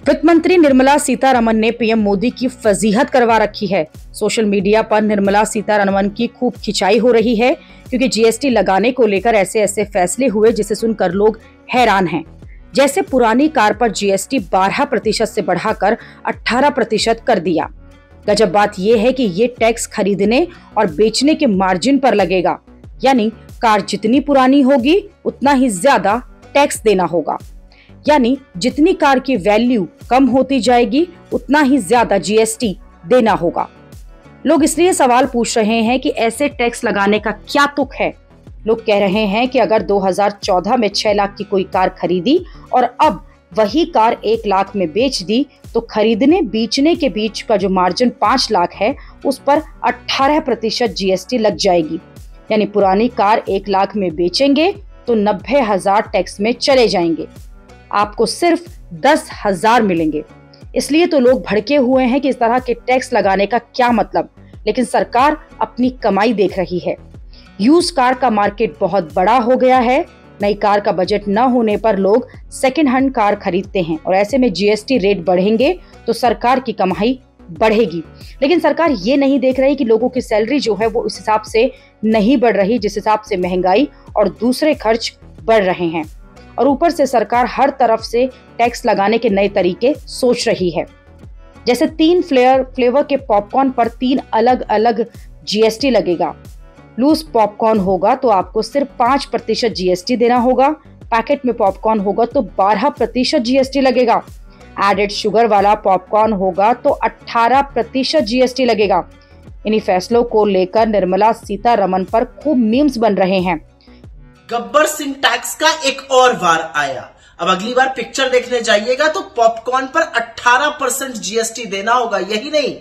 वित्त मंत्री निर्मला सीतारमण ने पीएम मोदी की फजीहत करवा रखी है। सोशल मीडिया पर निर्मला सीतारमण की खूब खिंचाई हो रही है क्योंकि जीएसटी लगाने को लेकर ऐसे ऐसे फैसले हुए जिसे सुनकर लोग हैरान हैं। जैसे पुरानी कार पर जीएसटी 12% से बढ़ाकर 18% कर दिया। गजब बात यह है कि ये टैक्स खरीदने और बेचने के मार्जिन पर लगेगा, यानी कार जितनी पुरानी होगी उतना ही ज्यादा टैक्स देना होगा। यानी जितनी कार की वैल्यू कम होती जाएगी उतना ही ज्यादा जीएसटी देना होगा। लोग इसलिए सवाल पूछ रहे हैं कि ऐसे टैक्स लगाने का क्या तुक है। लोग कह रहे हैं कि अगर 2014 में 6 लाख की कोई कार खरीदी और अब वही कार 1 लाख में बेच दी तो खरीदने बेचने के बीच का जो मार्जिन 5 लाख है उस पर 18% जीएसटी लग जाएगी। यानी पुरानी कार 1 लाख में बेचेंगे तो 90,000 टैक्स में चले जाएंगे, आपको सिर्फ 10,000 मिलेंगे। इसलिए तो लोग भड़के हुए हैं कि इस तरह के टैक्स लगाने का क्या मतलब, लेकिन सरकार अपनी कमाई देख रही है। यूज कार का मार्केट बहुत बड़ा हो गया है। नई कार का बजट न होने पर लोग सेकेंड हैंड कार खरीदते हैं और ऐसे में जीएसटी रेट बढ़ेंगे तो सरकार की कमाई बढ़ेगी। लेकिन सरकार ये नहीं देख रही कि लोगों की सैलरी जो है वो इस हिसाब से नहीं बढ़ रही जिस हिसाब से महंगाई और दूसरे खर्च बढ़ रहे हैं। और ऊपर से सरकार हर तरफ से टैक्स लगाने के नए तरीके सोच रही है। जैसे 3 फ्लेवर के पॉपकॉर्न पर 3 अलग अलग जीएसटी लगेगा। लूज पॉपकॉर्न होगा तो आपको सिर्फ 5% जीएसटी देना होगा। पैकेट में पॉपकॉर्न होगा तो 12% जीएसटी लगेगा। एडेड शुगर वाला पॉपकॉर्न होगा तो 18% जीएसटी लगेगा। इन्हीं फैसलों को लेकर निर्मला सीतारमण पर खूब मीम्स बन रहे हैं। गब्बर सिंह टैक्स का एक और वार आया। अब अगली बार पिक्चर देखने जाइएगा तो पॉपकॉर्न पर 18% जीएसटी देना होगा। यही नहीं,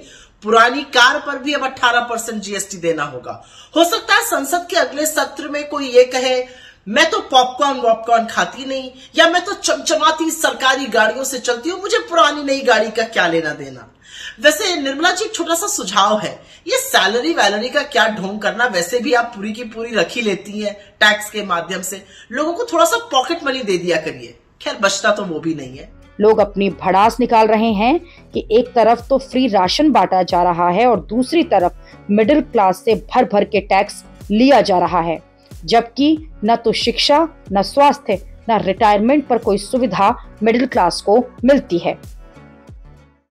पुरानी कार पर भी अब 18% जीएसटी देना होगा। हो सकता है संसद के अगले सत्र में कोई ये कहे मैं तो पॉपकॉर्न खाती नहीं, या मैं तो चमचमाती सरकारी गाड़ियों से चलती हूं, मुझे पुरानी नई गाड़ी का क्या लेना देना। वैसे निर्मला जी, एक छोटा सा सुझाव है, ये सैलरी वैलरी का क्या ढोंग करना, वैसे भी आप पूरी की पूरी रखी लेती हैं टैक्स के माध्यम से, लोगों को थोड़ा सा पॉकेट मनी दे दिया करिए। खैर बचता तो वो भी नहीं है। लोग अपनी भड़ास निकाल रहे हैं कि एक तरफ तो फ्री राशन बांटा जा रहा है और दूसरी तरफ मिडिल क्लास से भर भर के टैक्स लिया जा रहा है, जबकि न तो शिक्षा, न स्वास्थ्य, न रिटायरमेंट पर कोई सुविधा मिडिल क्लास को मिलती है।